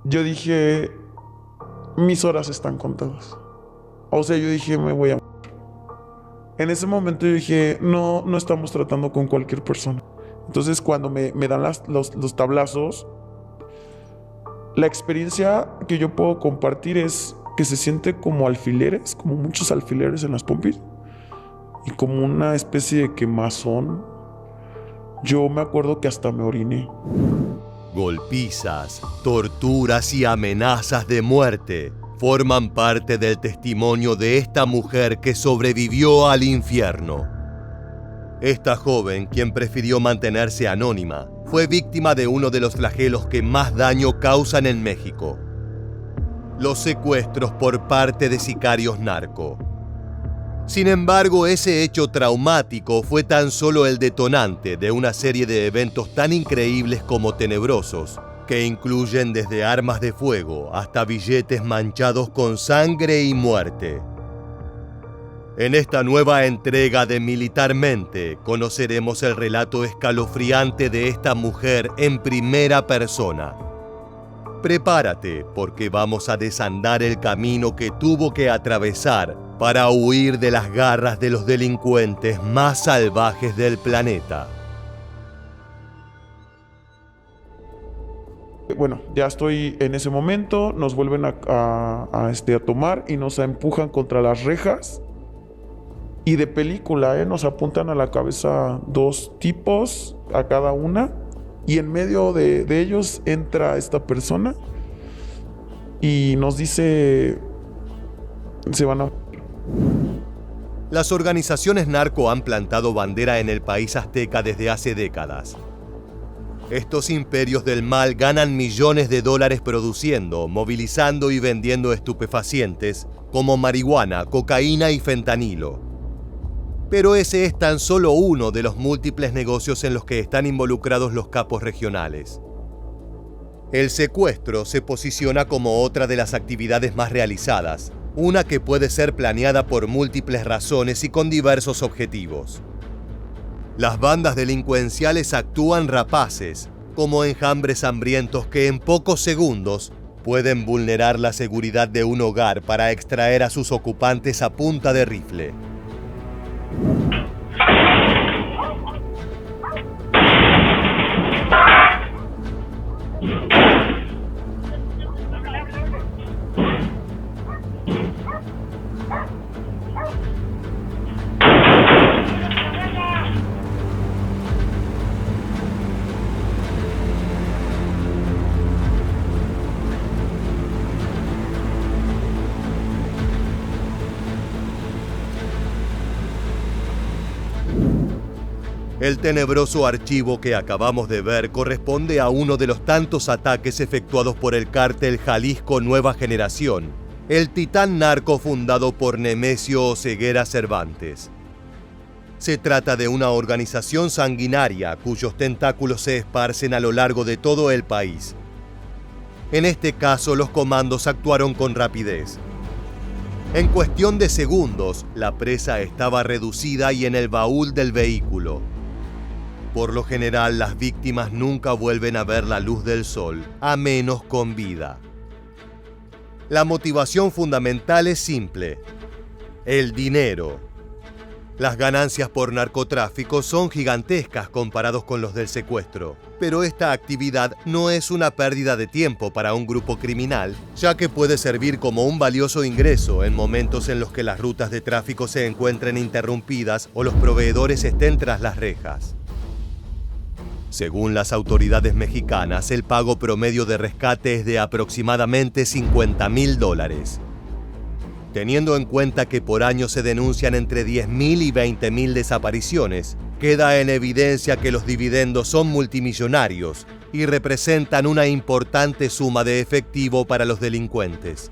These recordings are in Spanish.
yo dije, mis horas están contadas. O sea, yo dije, me voy a... En ese momento yo dije, no, no estamos tratando con cualquier persona. Entonces cuando me dan los tablazos, la experiencia que yo puedo compartir es que se siente como alfileres, como muchos alfileres en las pompis y como una especie de quemazón. Yo me acuerdo que hasta me oriné. Golpizas, torturas y amenazas de muerte forman parte del testimonio de esta mujer que sobrevivió al infierno. Esta joven, quien prefirió mantenerse anónima, fue víctima de uno de los flagelos que más daño causan en México: los secuestros por parte de sicarios narco. Sin embargo, ese hecho traumático fue tan solo el detonante de una serie de eventos tan increíbles como tenebrosos, que incluyen desde armas de fuego hasta billetes manchados con sangre y muerte. En esta nueva entrega de Militarmente conoceremos el relato escalofriante de esta mujer en primera persona. Prepárate, porque vamos a desandar el camino que tuvo que atravesar para huir de las garras de los delincuentes más salvajes del planeta. Bueno, ya estoy en ese momento, nos vuelven a tomar y nos empujan contra las rejas. Y de película, nos apuntan a la cabeza 2 tipos a cada una. Y en medio de ellos entra esta persona y nos dice, se van a... Las organizaciones narco han plantado bandera en el país azteca desde hace décadas. Estos imperios del mal ganan millones de dólares produciendo, movilizando y vendiendo estupefacientes como marihuana, cocaína y fentanilo. Pero ese es tan solo uno de los múltiples negocios en los que están involucrados los capos regionales. El secuestro se posiciona como otra de las actividades más realizadas, una que puede ser planeada por múltiples razones y con diversos objetivos. Las bandas delincuenciales actúan rapaces, como enjambres hambrientos que en pocos segundos pueden vulnerar la seguridad de un hogar para extraer a sus ocupantes a punta de rifle. El tenebroso archivo que acabamos de ver corresponde a uno de los tantos ataques efectuados por el cártel Jalisco Nueva Generación, el titán narco fundado por Nemesio Oseguera Cervantes. Se trata de una organización sanguinaria cuyos tentáculos se esparcen a lo largo de todo el país. En este caso, los comandos actuaron con rapidez. En cuestión de segundos, la presa estaba reducida y en el baúl del vehículo. Por lo general, las víctimas nunca vuelven a ver la luz del sol, a menos con vida. La motivación fundamental es simple: el dinero. Las ganancias por narcotráfico son gigantescas comparados con los del secuestro, pero esta actividad no es una pérdida de tiempo para un grupo criminal, ya que puede servir como un valioso ingreso en momentos en los que las rutas de tráfico se encuentren interrumpidas o los proveedores estén tras las rejas. Según las autoridades mexicanas, el pago promedio de rescate es de aproximadamente $50,000. Teniendo en cuenta que por año se denuncian entre 10,000 y 20,000 desapariciones, queda en evidencia que los dividendos son multimillonarios y representan una importante suma de efectivo para los delincuentes.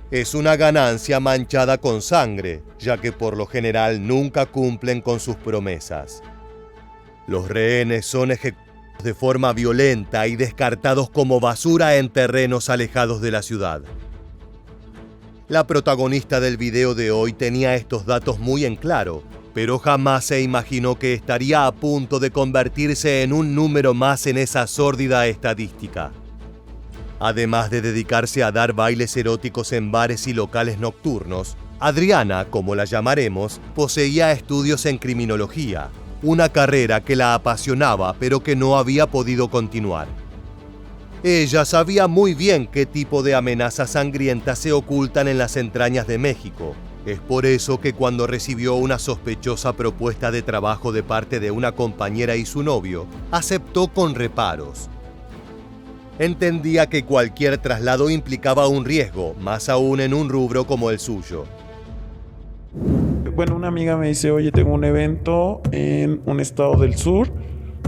Es una ganancia manchada con sangre, ya que por lo general nunca cumplen con sus promesas. Los rehenes son ejecutados de forma violenta y descartados como basura en terrenos alejados de la ciudad. La protagonista del video de hoy tenía estos datos muy en claro, pero jamás se imaginó que estaría a punto de convertirse en un número más en esa sórdida estadística. Además de dedicarse a dar bailes eróticos en bares y locales nocturnos, Adriana, como la llamaremos, poseía estudios en criminología, una carrera que la apasionaba pero que no había podido continuar. Ella sabía muy bien qué tipo de amenazas sangrientas se ocultan en las entrañas de México. Es por eso que cuando recibió una sospechosa propuesta de trabajo de parte de una compañera y su novio, aceptó con reparos. Entendía que cualquier traslado implicaba un riesgo, más aún en un rubro como el suyo. Bueno, una amiga me dice, oye, tengo un evento en un estado del sur.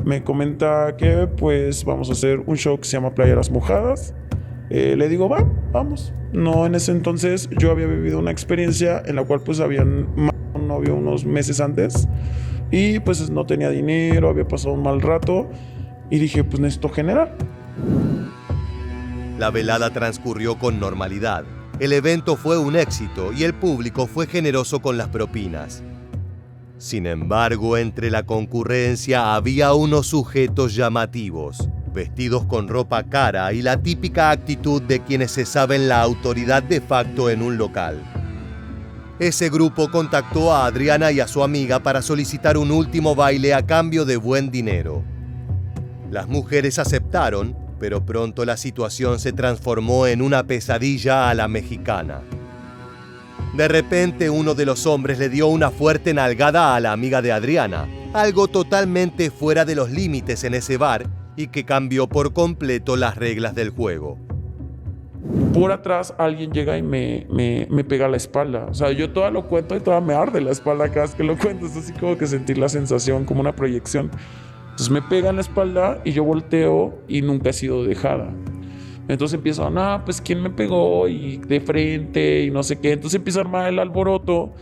Me comenta que pues vamos a hacer un show que se llama Playeras Mojadas. Le digo, vamos. No, en ese entonces yo había vivido una experiencia en la cual pues habían matado a un novio unos meses antes. Y pues no tenía dinero, había pasado un mal rato. Y dije, pues necesito generar. La velada transcurrió con normalidad. El evento fue un éxito y el público fue generoso con las propinas. Sin embargo, entre la concurrencia había unos sujetos llamativos, vestidos con ropa cara y la típica actitud de quienes se saben la autoridad de facto en un local. Ese grupo contactó a Adriana y a su amiga para solicitar un último baile a cambio de buen dinero. Las mujeres aceptaron, pero pronto la situación se transformó en una pesadilla a la mexicana. De repente, uno de los hombres le dio una fuerte nalgada a la amiga de Adriana, algo totalmente fuera de los límites en ese bar y que cambió por completo las reglas del juego. Por atrás alguien llega y me pega la espalda. O sea, yo toda lo cuento y toda me arde la espalda cada vez que lo cuento. Es así como que sentir la sensación, como una proyección. Entonces me pega en la espalda y yo volteo y nunca he sido dejada. Entonces empiezo, pues ¿quién me pegó? Y de frente y no sé qué. Entonces empieza a armar el alboroto.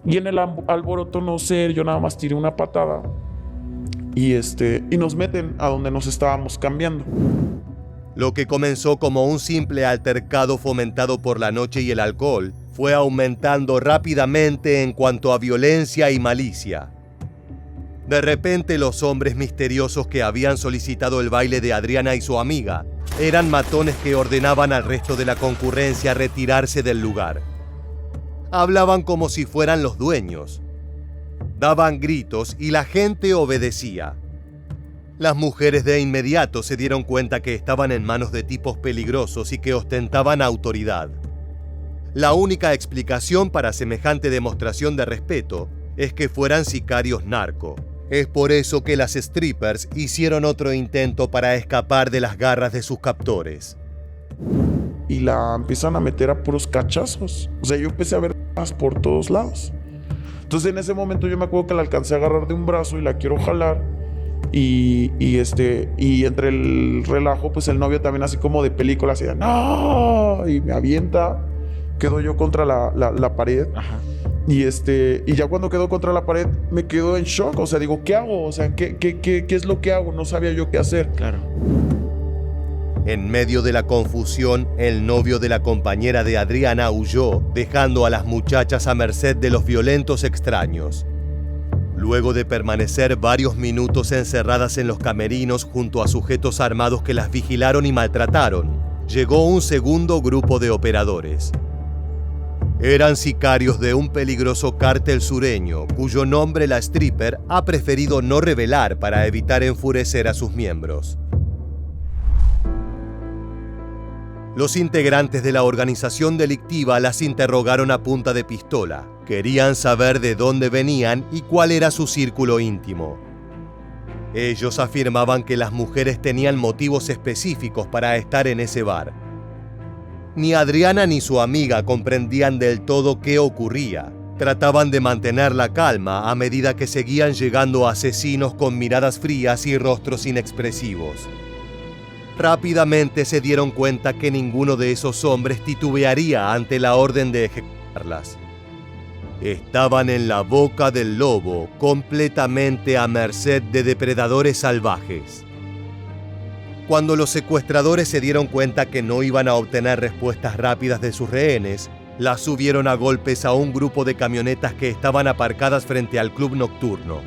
Y en el alboroto, no sé, yo nada más tiré una patada. Y nos meten a donde nos estábamos cambiando. Lo que comenzó como un simple altercado fomentado por la noche y el alcohol fue aumentando rápidamente en cuanto a violencia y malicia. De repente, los hombres misteriosos que habían solicitado el baile de Adriana y su amiga eran matones que ordenaban al resto de la concurrencia retirarse del lugar. Hablaban como si fueran los dueños. Daban gritos y la gente obedecía. Las mujeres de inmediato se dieron cuenta que estaban en manos de tipos peligrosos y que ostentaban autoridad. La única explicación para semejante demostración de respeto es que fueran sicarios narco. Es por eso que las strippers hicieron otro intento para escapar de las garras de sus captores. Y la empiezan a meter a puros cachazos. O sea, yo empecé a ver por todos lados. Entonces en ese momento yo me acuerdo que la alcancé a agarrar de un brazo y la quiero jalar. Y entre el relajo, pues el novio también así como de película, así de ¡no! Y me avienta. Quedo yo contra la pared. Ajá. Y ya cuando quedó contra la pared me quedo en shock. O sea, digo, ¿qué hago? O sea, ¿qué es lo que hago? No sabía yo qué hacer. Claro. En medio de la confusión, el novio de la compañera de Adriana huyó, dejando a las muchachas a merced de los violentos extraños. Luego de permanecer varios minutos encerradas en los camerinos junto a sujetos armados que las vigilaron y maltrataron, llegó un segundo grupo de operadores. Eran sicarios de un peligroso cártel sureño, cuyo nombre la stripper ha preferido no revelar para evitar enfurecer a sus miembros. Los integrantes de la organización delictiva las interrogaron a punta de pistola. Querían saber de dónde venían y cuál era su círculo íntimo. Ellos afirmaban que las mujeres tenían motivos específicos para estar en ese bar. Ni Adriana ni su amiga comprendían del todo qué ocurría. Trataban de mantener la calma a medida que seguían llegando asesinos con miradas frías y rostros inexpresivos. Rápidamente se dieron cuenta que ninguno de esos hombres titubearía ante la orden de ejecutarlas. Estaban en la boca del lobo, completamente a merced de depredadores salvajes. Cuando los secuestradores se dieron cuenta que no iban a obtener respuestas rápidas de sus rehenes, las subieron a golpes a un grupo de camionetas que estaban aparcadas frente al club nocturno.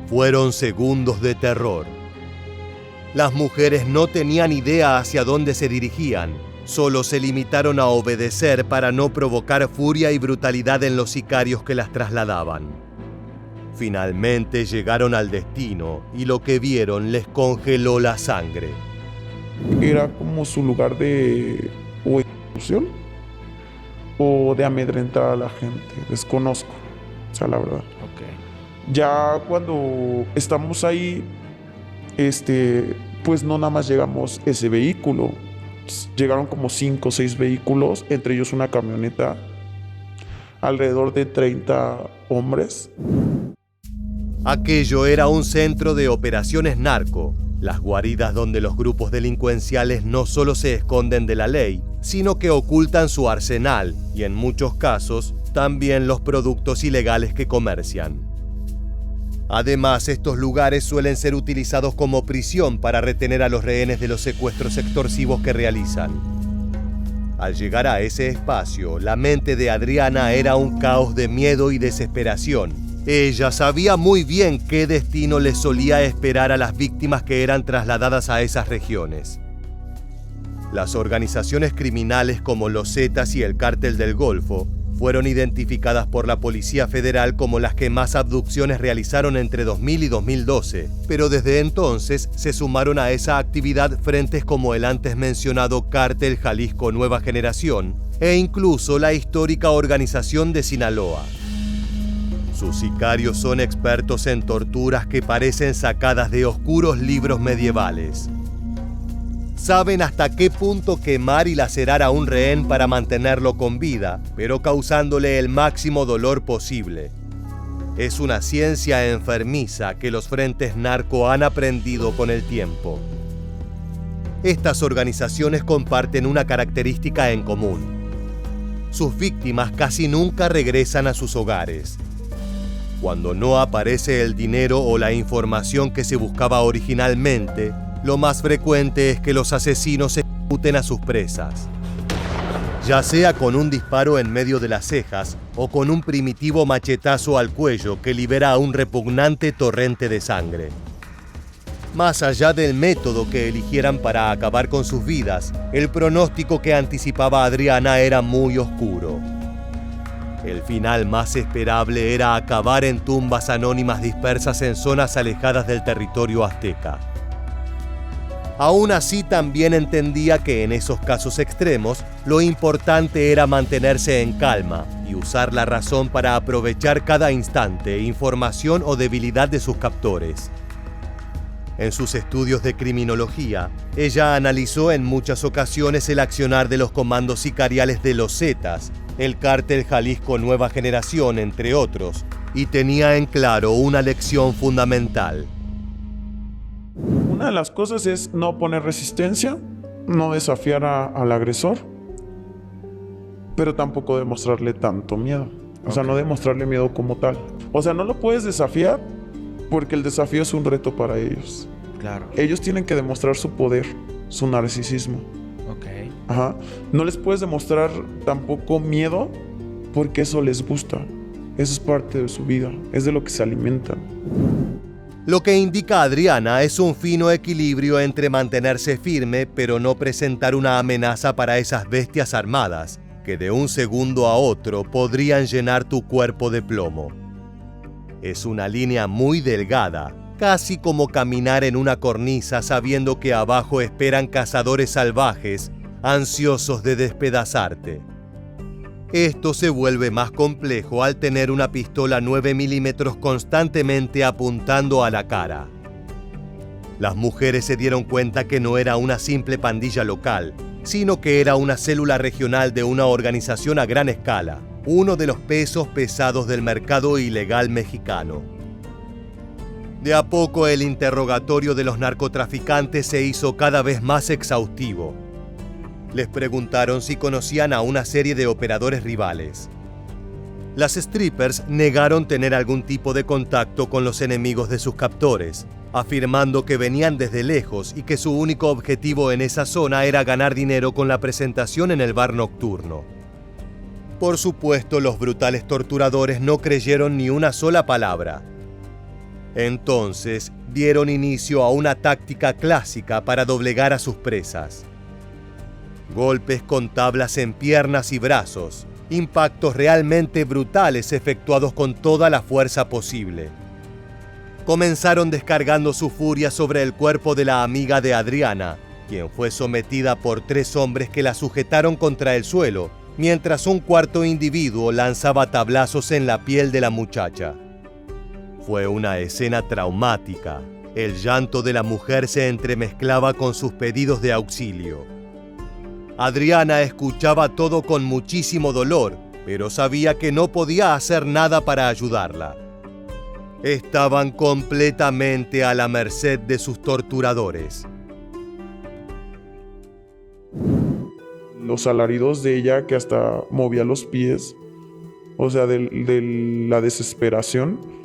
Fueron segundos de terror. Las mujeres no tenían idea hacia dónde se dirigían, solo se limitaron a obedecer para no provocar furia y brutalidad en los sicarios que las trasladaban. Finalmente llegaron al destino y lo que vieron les congeló la sangre. Era como su lugar de o ejecución o de amedrentar a la gente. Desconozco, o sea, la verdad. Ya cuando estamos ahí, pues no nada más llegamos ese vehículo. Llegaron como 5 o 6 vehículos, entre ellos una camioneta, alrededor de 30 hombres. Aquello era un centro de operaciones narco, las guaridas donde los grupos delincuenciales no solo se esconden de la ley, sino que ocultan su arsenal y en muchos casos también los productos ilegales que comercian. Además, estos lugares suelen ser utilizados como prisión para retener a los rehenes de los secuestros extorsivos que realizan. Al llegar a ese espacio, la mente de Adriana era un caos de miedo y desesperación. Ella sabía muy bien qué destino les solía esperar a las víctimas que eran trasladadas a esas regiones. Las organizaciones criminales como los Zetas y el Cártel del Golfo fueron identificadas por la Policía Federal como las que más abducciones realizaron entre 2000 y 2012, pero desde entonces se sumaron a esa actividad frentes como el antes mencionado Cártel Jalisco Nueva Generación e incluso la histórica Organización de Sinaloa. Sus sicarios son expertos en torturas que parecen sacadas de oscuros libros medievales. Saben hasta qué punto quemar y lacerar a un rehén para mantenerlo con vida, pero causándole el máximo dolor posible. Es una ciencia enfermiza que los frentes narco han aprendido con el tiempo. Estas organizaciones comparten una característica en común. Sus víctimas casi nunca regresan a sus hogares. Cuando no aparece el dinero o la información que se buscaba originalmente, lo más frecuente es que los asesinos ejecuten a sus presas. Ya sea con un disparo en medio de las cejas o con un primitivo machetazo al cuello que libera un repugnante torrente de sangre. Más allá del método que eligieran para acabar con sus vidas, el pronóstico que anticipaba Adriana era muy oscuro. El final más esperable era acabar en tumbas anónimas dispersas en zonas alejadas del territorio azteca. Aún así, también entendía que en esos casos extremos, lo importante era mantenerse en calma y usar la razón para aprovechar cada instante, información o debilidad de sus captores. En sus estudios de criminología, ella analizó en muchas ocasiones el accionar de los comandos sicariales de los Zetas, el Cártel Jalisco Nueva Generación, entre otros, y tenía en claro una lección fundamental. Una de las cosas es no poner resistencia, no desafiar al agresor, pero tampoco demostrarle tanto miedo. O sea, no demostrarle miedo como tal. O sea, no lo puedes desafiar porque el desafío es un reto para ellos. Claro. Ellos tienen que demostrar su poder, su narcisismo. Ajá. No les puedes demostrar tampoco miedo porque eso les gusta. Eso es parte de su vida, es de lo que se alimentan. Lo que indica Adriana es un fino equilibrio entre mantenerse firme pero no presentar una amenaza para esas bestias armadas que de un segundo a otro podrían llenar tu cuerpo de plomo. Es una línea muy delgada, casi como caminar en una cornisa sabiendo que abajo esperan cazadores salvajes ansiosos de despedazarte. Esto se vuelve más complejo al tener una pistola 9 milímetros constantemente apuntando a la cara. Las mujeres se dieron cuenta que no era una simple pandilla local, sino que era una célula regional de una organización a gran escala, uno de los pesos pesados del mercado ilegal mexicano. De a poco el interrogatorio de los narcotraficantes se hizo cada vez más exhaustivo. Les preguntaron si conocían a una serie de operadores rivales. Las strippers negaron tener algún tipo de contacto con los enemigos de sus captores, afirmando que venían desde lejos y que su único objetivo en esa zona era ganar dinero con la presentación en el bar nocturno. Por supuesto, los brutales torturadores no creyeron ni una sola palabra. Entonces dieron inicio a una táctica clásica para doblegar a sus presas. Golpes con tablas en piernas y brazos, impactos realmente brutales efectuados con toda la fuerza posible. Comenzaron descargando su furia sobre el cuerpo de la amiga de Adriana, quien fue sometida por 3 hombres que la sujetaron contra el suelo, mientras un cuarto individuo lanzaba tablazos en la piel de la muchacha. Fue una escena traumática. El llanto de la mujer se entremezclaba con sus pedidos de auxilio. Adriana escuchaba todo con muchísimo dolor, pero sabía que no podía hacer nada para ayudarla. Estaban completamente a la merced de sus torturadores. Los alaridos de ella, que hasta movía los pies, o sea, de la desesperación,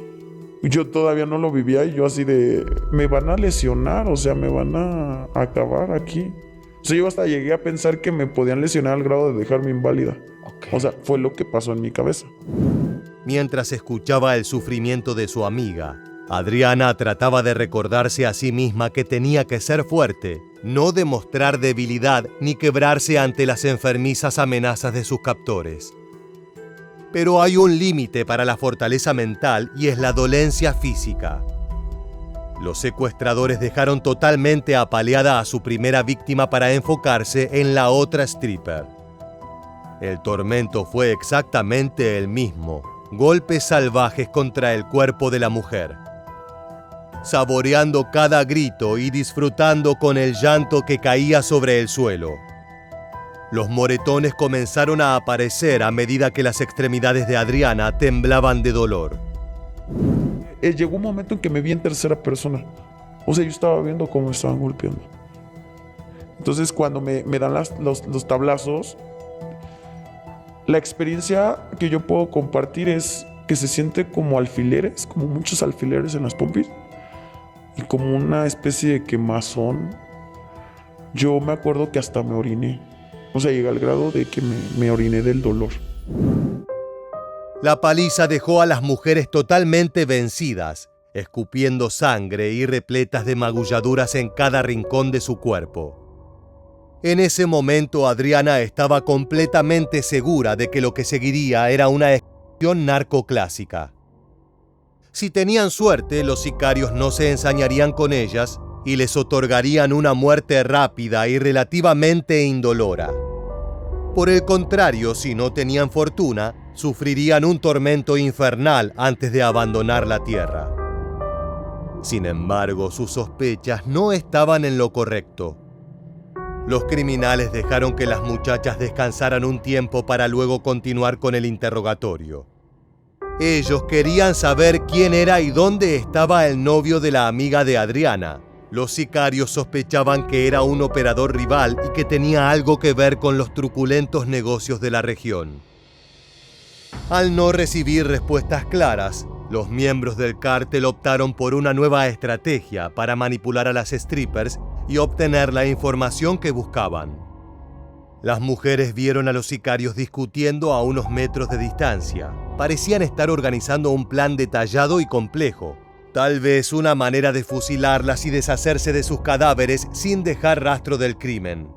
yo todavía no lo vivía y yo así de, me van a lesionar, o sea, me van a acabar aquí. O sea, yo hasta llegué a pensar que me podían lesionar al grado de dejarme inválida. Okay. O sea, fue lo que pasó en mi cabeza. Mientras escuchaba el sufrimiento de su amiga, Adriana trataba de recordarse a sí misma que tenía que ser fuerte, no demostrar debilidad ni quebrarse ante las enfermizas amenazas de sus captores. Pero hay un límite para la fortaleza mental y es la dolencia física. Los secuestradores dejaron totalmente apaleada a su primera víctima para enfocarse en la otra stripper. El tormento fue exactamente el mismo, golpes salvajes contra el cuerpo de la mujer. Saboreando cada grito y disfrutando con el llanto que caía sobre el suelo. Los moretones comenzaron a aparecer a medida que las extremidades de Adriana temblaban de dolor. Llegó un momento en que me vi en tercera persona. O sea, yo estaba viendo cómo me estaban golpeando. Entonces, cuando me dan los tablazos, la experiencia que yo puedo compartir es que se siente como alfileres, como muchos alfileres en las pompis, y como una especie de quemazón. Yo me acuerdo que hasta me oriné. O sea, llegué al grado de que me oriné del dolor. La paliza dejó a las mujeres totalmente vencidas, escupiendo sangre y repletas de magulladuras en cada rincón de su cuerpo. En ese momento Adriana estaba completamente segura de que lo que seguiría era una ejecución narcoclásica. Si tenían suerte, los sicarios no se ensañarían con ellas y les otorgarían una muerte rápida y relativamente indolora. Por el contrario, si no tenían fortuna, sufrirían un tormento infernal antes de abandonar la tierra. Sin embargo, sus sospechas no estaban en lo correcto. Los criminales dejaron que las muchachas descansaran un tiempo para luego continuar con el interrogatorio. Ellos querían saber quién era y dónde estaba el novio de la amiga de Adriana. Los sicarios sospechaban que era un operador rival y que tenía algo que ver con los truculentos negocios de la región. Al no recibir respuestas claras, los miembros del cártel optaron por una nueva estrategia para manipular a las strippers y obtener la información que buscaban. Las mujeres vieron a los sicarios discutiendo a unos metros de distancia. Parecían estar organizando un plan detallado y complejo. Tal vez una manera de fusilarlas y deshacerse de sus cadáveres sin dejar rastro del crimen.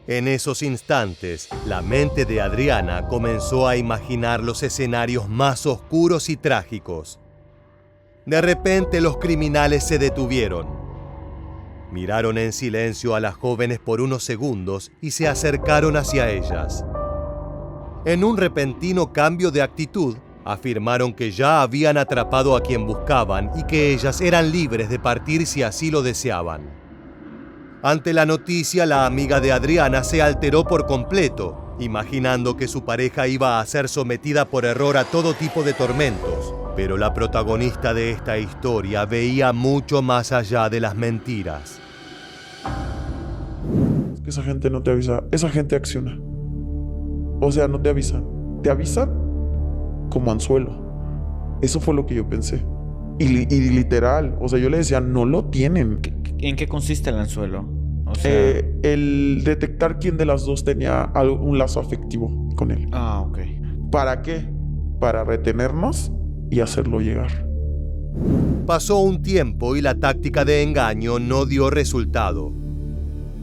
En esos instantes, la mente de Adriana comenzó a imaginar los escenarios más oscuros y trágicos. De repente, los criminales se detuvieron. Miraron en silencio a las jóvenes por unos segundos y se acercaron hacia ellas. En un repentino cambio de actitud, afirmaron que ya habían atrapado a quien buscaban y que ellas eran libres de partir si así lo deseaban. Ante la noticia, la amiga de Adriana se alteró por completo, imaginando que su pareja iba a ser sometida por error a todo tipo de tormentos. Pero la protagonista de esta historia veía mucho más allá de las mentiras. Es que esa gente no te avisa, esa gente acciona. O sea, no te avisan. Te avisan como anzuelo. Eso fue lo que yo pensé. Y literal, o sea, yo le decía, no lo tienen. ¿En qué consiste el anzuelo? O sea... el detectar quién de las dos tenía un lazo afectivo con él. Ah, ok. ¿Para qué? Para retenernos y hacerlo llegar. Pasó un tiempo y la táctica de engaño no dio resultado.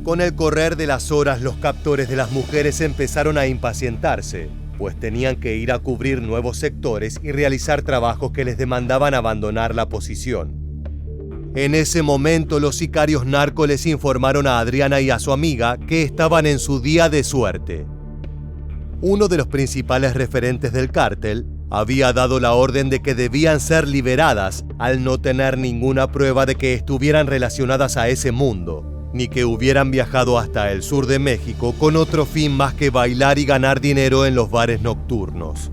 Con el correr de las horas, los captores de las mujeres empezaron a impacientarse, pues tenían que ir a cubrir nuevos sectores y realizar trabajos que les demandaban abandonar la posición. En ese momento, los sicarios narcos les informaron a Adriana y a su amiga que estaban en su día de suerte. Uno de los principales referentes del cártel había dado la orden de que debían ser liberadas al no tener ninguna prueba de que estuvieran relacionadas a ese mundo, ni que hubieran viajado hasta el sur de México con otro fin más que bailar y ganar dinero en los bares nocturnos.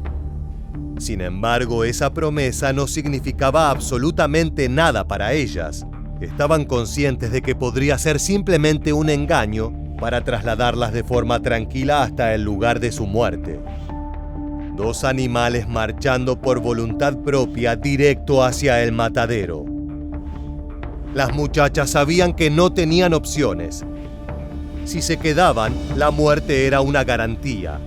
Sin embargo, esa promesa no significaba absolutamente nada para ellas. Estaban conscientes de que podría ser simplemente un engaño para trasladarlas de forma tranquila hasta el lugar de su muerte. Dos animales marchando por voluntad propia directo hacia el matadero. Las muchachas sabían que no tenían opciones. Si se quedaban, la muerte era una garantía.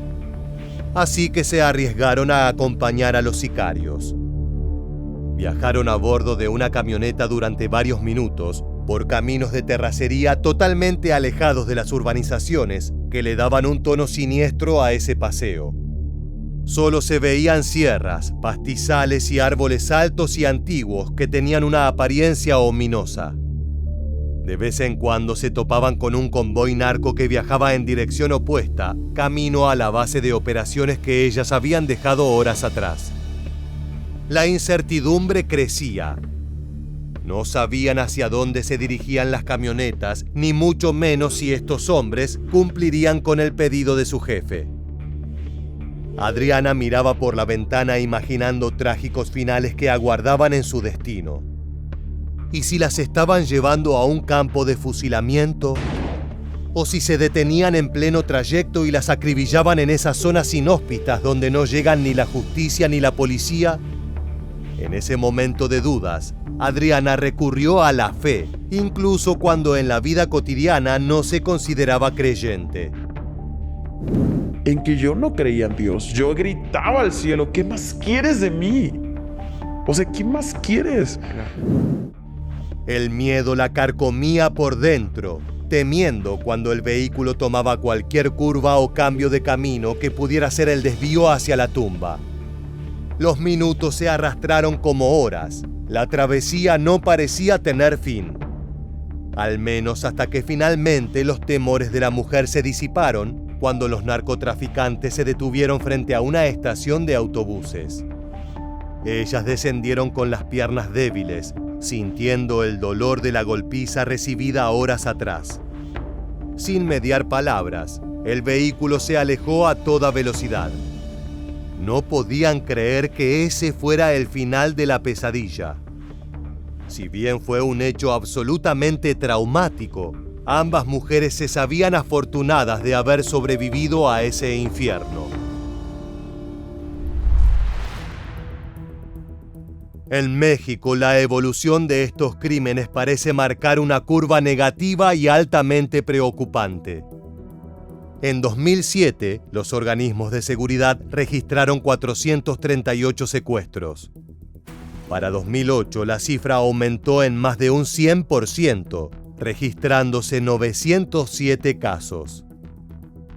Así que se arriesgaron a acompañar a los sicarios. Viajaron a bordo de una camioneta durante varios minutos por caminos de terracería totalmente alejados de las urbanizaciones que le daban un tono siniestro a ese paseo. Solo se veían sierras, pastizales y árboles altos y antiguos que tenían una apariencia ominosa. De vez en cuando se topaban con un convoy narco que viajaba en dirección opuesta, camino a la base de operaciones que ellas habían dejado horas atrás. La incertidumbre crecía. No sabían hacia dónde se dirigían las camionetas, ni mucho menos si estos hombres cumplirían con el pedido de su jefe. Adriana miraba por la ventana imaginando trágicos finales que aguardaban en su destino. ¿Y si las estaban llevando a un campo de fusilamiento? ¿O si se detenían en pleno trayecto y las acribillaban en esas zonas inhóspitas donde no llegan ni la justicia ni la policía? En ese momento de dudas, Adriana recurrió a la fe, incluso cuando en la vida cotidiana no se consideraba creyente. En que yo no creía en Dios. Yo gritaba al cielo, ¿qué más quieres de mí? O sea, ¿qué más quieres? El miedo la carcomía por dentro, temiendo cuando el vehículo tomaba cualquier curva o cambio de camino que pudiera ser el desvío hacia la tumba. Los minutos se arrastraron como horas. La travesía no parecía tener fin. Al menos hasta que finalmente los temores de la mujer se disiparon cuando los narcotraficantes se detuvieron frente a una estación de autobuses. Ellas descendieron con las piernas débiles, sintiendo el dolor de la golpiza recibida horas atrás. Sin mediar palabras, el vehículo se alejó a toda velocidad. No podían creer que ese fuera el final de la pesadilla. Si bien fue un hecho absolutamente traumático, ambas mujeres se sabían afortunadas de haber sobrevivido a ese infierno. En México, la evolución de estos crímenes parece marcar una curva negativa y altamente preocupante. En 2007, los organismos de seguridad registraron 438 secuestros. Para 2008, la cifra aumentó en más de un 100%, registrándose 907 casos.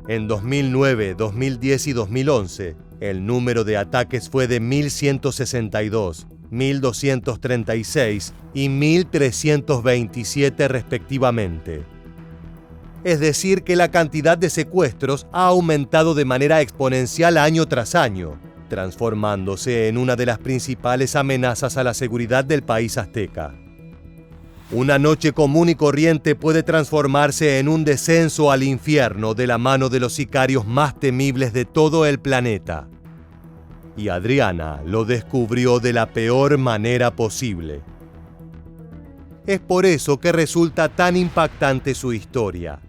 En 2009, 2010 y 2011, el número de ataques fue de 1.162, 1.236 y 1.327 respectivamente. Es decir, que la cantidad de secuestros ha aumentado de manera exponencial año tras año, transformándose en una de las principales amenazas a la seguridad del país azteca. Una noche común y corriente puede transformarse en un descenso al infierno de la mano de los sicarios más temibles de todo el planeta. Y Adriana lo descubrió de la peor manera posible. Es por eso que resulta tan impactante su historia.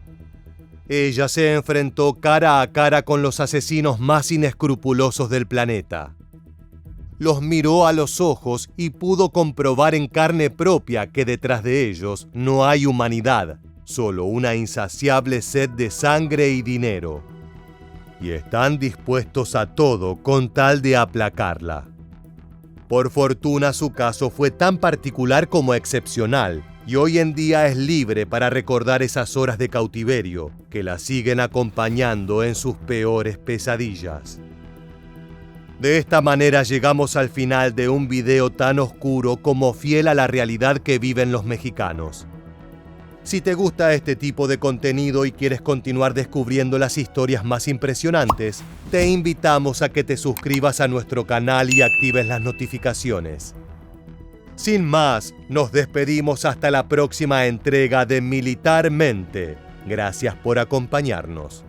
Ella se enfrentó cara a cara con los asesinos más inescrupulosos del planeta. Los miró a los ojos y pudo comprobar en carne propia que detrás de ellos no hay humanidad, solo una insaciable sed de sangre y dinero. Y están dispuestos a todo con tal de aplacarla. Por fortuna su caso fue tan particular como excepcional, y hoy en día es libre para recordar esas horas de cautiverio que la siguen acompañando en sus peores pesadillas. De esta manera llegamos al final de un video tan oscuro como fiel a la realidad que viven los mexicanos. Si te gusta este tipo de contenido y quieres continuar descubriendo las historias más impresionantes, te invitamos a que te suscribas a nuestro canal y actives las notificaciones. Sin más, nos despedimos hasta la próxima entrega de Militarmente. Gracias por acompañarnos.